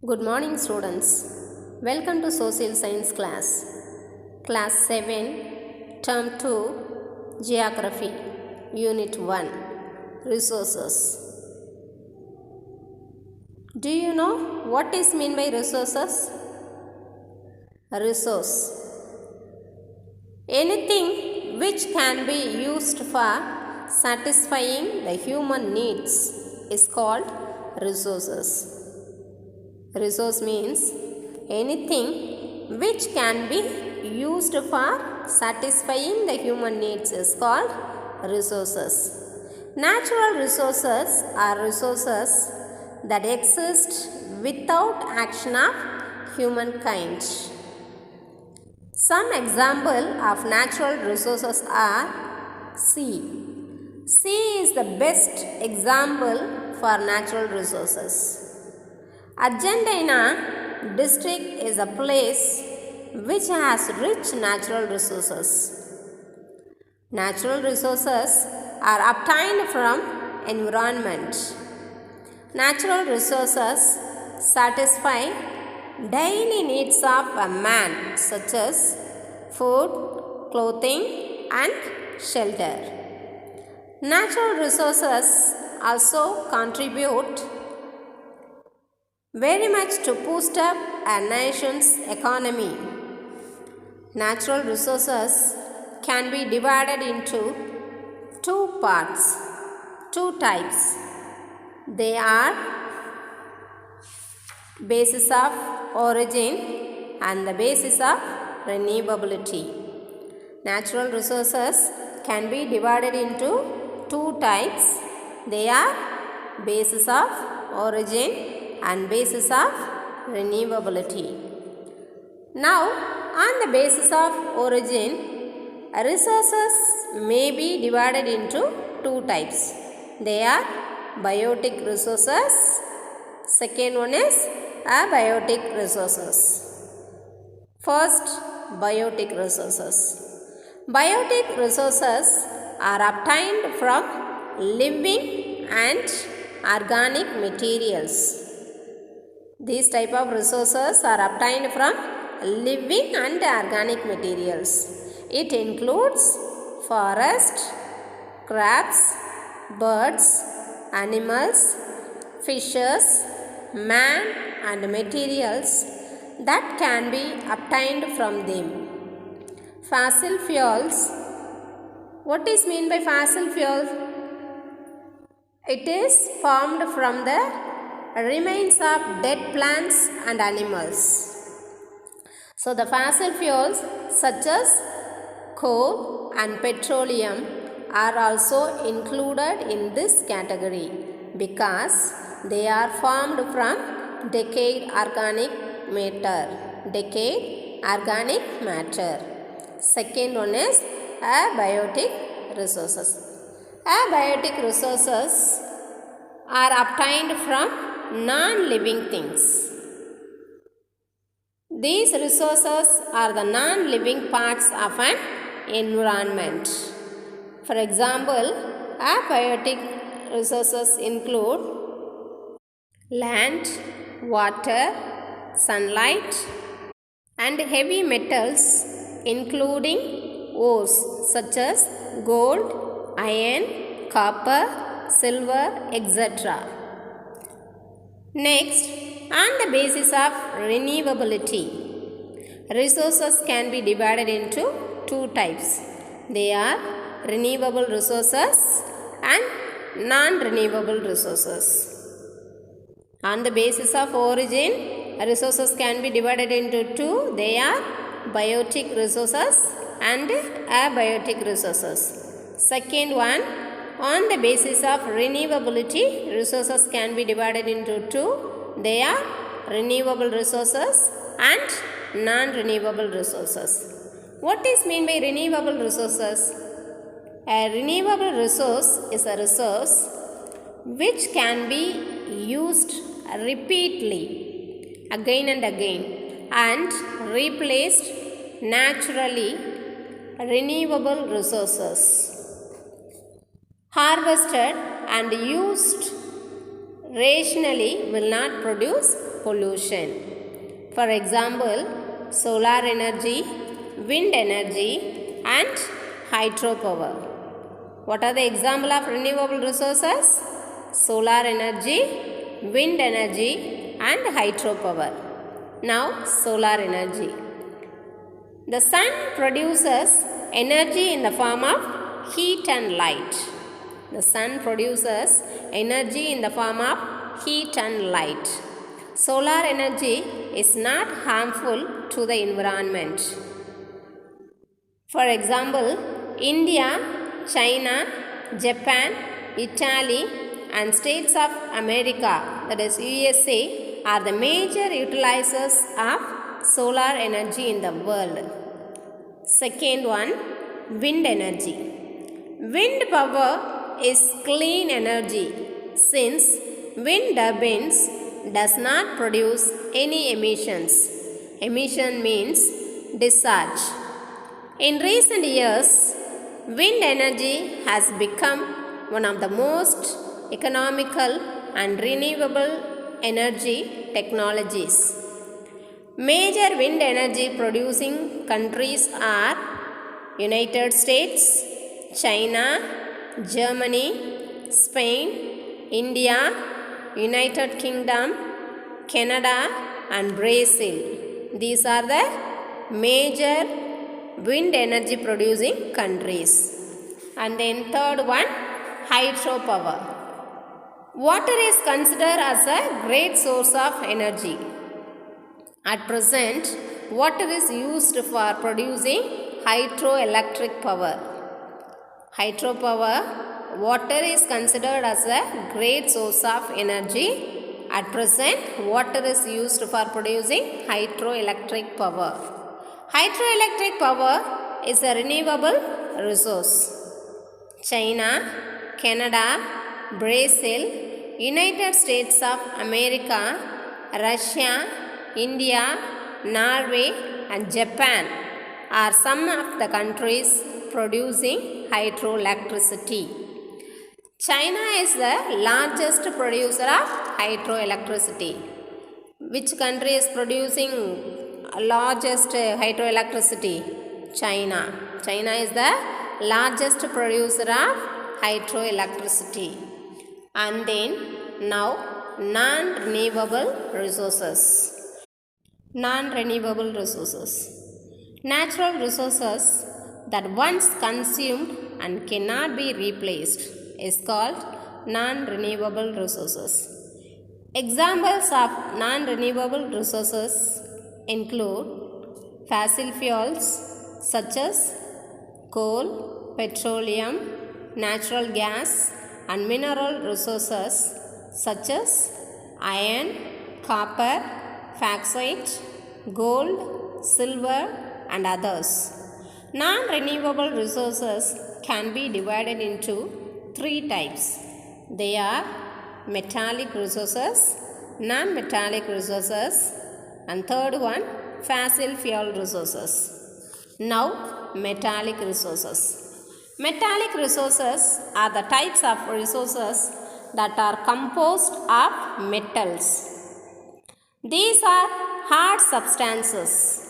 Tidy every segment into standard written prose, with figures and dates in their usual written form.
Good morning, students. Welcome to Social Science class. Class 7, Term 2, Geography, Unit 1, Resources. Do you know what is meant by resources? A resource. Anything which can be used for satisfying the human needs is called resources. Resource means anything which can be used for satisfying the human needs is called resources. Natural resources are resources that exist without action of humankind. Some example of natural resources are sea. Sea is the best example for natural resources. Argentina district is a place which has rich natural resources. Natural resources are obtained from environment. Natural resources satisfy daily needs of a man such as food, clothing and shelter. Natural resources also contribute very much to boost up a nation's economy. Natural resources can be divided into two parts, two types. They are basis of origin and the basis of renewability. Natural resources can be divided into two types. They are basis of origin and basis of renewability. Now, on the basis of origin, resources may be divided into two types. They are biotic resources. Second one is abiotic resources. First, biotic resources. Biotic resources are obtained from living and organic materials. These type of resources are obtained from living and organic materials. It includes forest, crabs, birds, animals, fishes, man and materials that can be obtained from them. Fossil fuels. What is meant by fossil fuel? It is formed from the remains of dead plants and animals. So the fossil fuels such as coal and petroleum are also included in this category because they are formed from decayed organic matter. Second one is abiotic resources. Abiotic resources are obtained from non-living things. These resources are the non-living parts of an environment. For example, abiotic resources include land, water, sunlight, and heavy metals including ores such as gold, iron, copper, silver, etc. Next, on the basis of renewability, resources can be divided into two types. They are renewable resources and non-renewable resources. On the basis of origin, resources can be divided into two. They are biotic resources and abiotic resources. Second one, on the basis of renewability, resources can be divided into two. They are renewable resources and non-renewable resources. What is meant by renewable resources? A renewable resource is a resource which can be used repeatedly again and again and replaced naturally renewable resources. Harvested and used rationally will not produce pollution. For example, solar energy, wind energy and hydropower. What are the example of renewable resources? Solar energy, wind energy and hydropower. Now solar energy. The sun produces energy in the form of heat and light. The sun produces energy in the form of heat and light. Solar energy is not harmful to the environment. For example, India, China, Japan, Italy and states of America, that is USA, are the major utilizers of solar energy in the world. Second one, wind energy. Wind power is clean energy since wind turbines does not produce any emissions. Emission means discharge. In recent years, wind energy has become one of the most economical and renewable energy technologies. Major wind energy producing countries are United States, China, Germany, Spain, India, United Kingdom, Canada and Brazil. These are the major wind energy producing countries. And then third one, hydropower. Water is considered as a great source of energy. At present, water is used for producing hydroelectric power. Hydropower, water is considered as a great source of energy. At present, water is used for producing hydroelectric power. Hydroelectric power is a renewable resource. China, Canada, Brazil, United States of America, Russia, India, Norway and Japan are some of the countries producing hydroelectricity. China is the largest producer of hydroelectricity. Which country is producing largest hydroelectricity? China. China is the largest producer of hydroelectricity. And then now non-renewable resources. Non-renewable resources. Natural resources that once consumed and cannot be replaced is called non-renewable resources. Examples of non-renewable resources include fossil fuels such as coal, petroleum, natural gas and mineral resources such as iron, copper, bauxite, gold, silver and others. Non-renewable resources can be divided into three types. They are metallic resources, non-metallic resources and third one, fossil fuel resources. Now, metallic resources. Metallic resources are the types of resources that are composed of metals. These are hard substances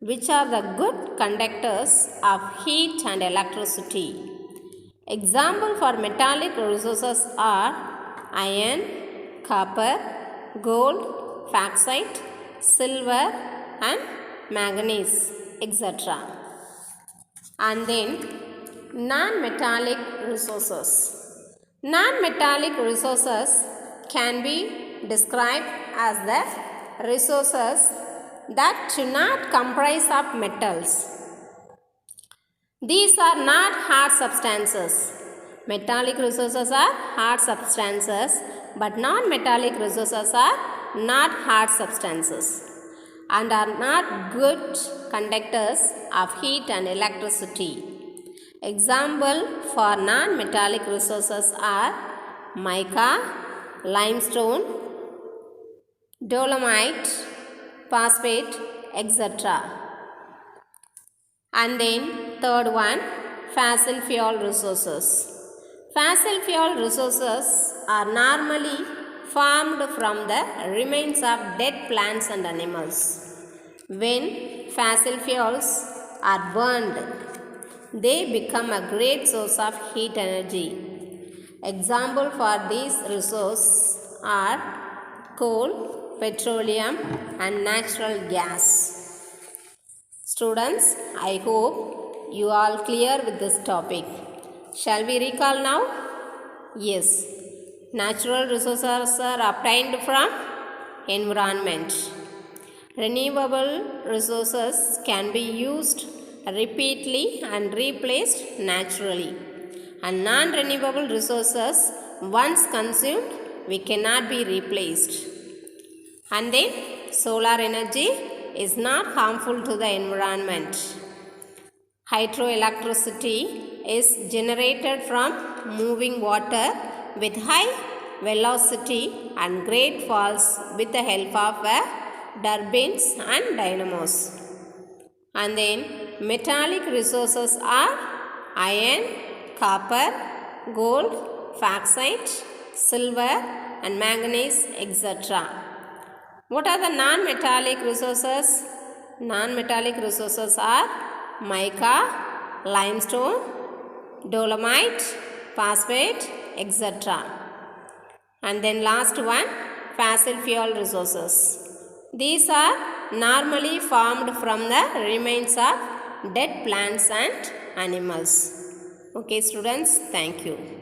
which are the good conductors of heat and electricity. Example for metallic resources are iron, copper, gold, bauxite, silver and manganese, etc. And then non-metallic resources. Non-metallic resources can be described as the resources that do not comprise of metals. These are not hard substances. Metallic resources are hard substances, but non-metallic resources are not hard substances and are not good conductors of heat and electricity. Example for non-metallic resources are mica, limestone, dolomite, phosphate, etc. And then third one, fossil fuel resources. Fossil fuel resources are normally formed from the remains of dead plants and animals. When fossil fuels are burned, they become a great source of heat energy. Examples for these resources are coal, petroleum, and natural gas. Students, I hope you are clear with this topic. Shall we recall now? Yes. Natural resources are obtained from environment. Renewable resources can be used repeatedly and replaced naturally. And non-renewable resources, once consumed, we cannot be replaced. And then solar energy is not harmful to the environment. Hydroelectricity is generated from moving water with high velocity and great falls with the help of turbines and dynamos. And then metallic resources are iron, copper, gold, bauxite, silver, and manganese, etc. What are the non-metallic resources? Non-metallic resources are mica, limestone, dolomite, phosphate, etc. And then last one, fossil fuel resources. These are normally formed from the remains of dead plants and animals. Okay students, thank you.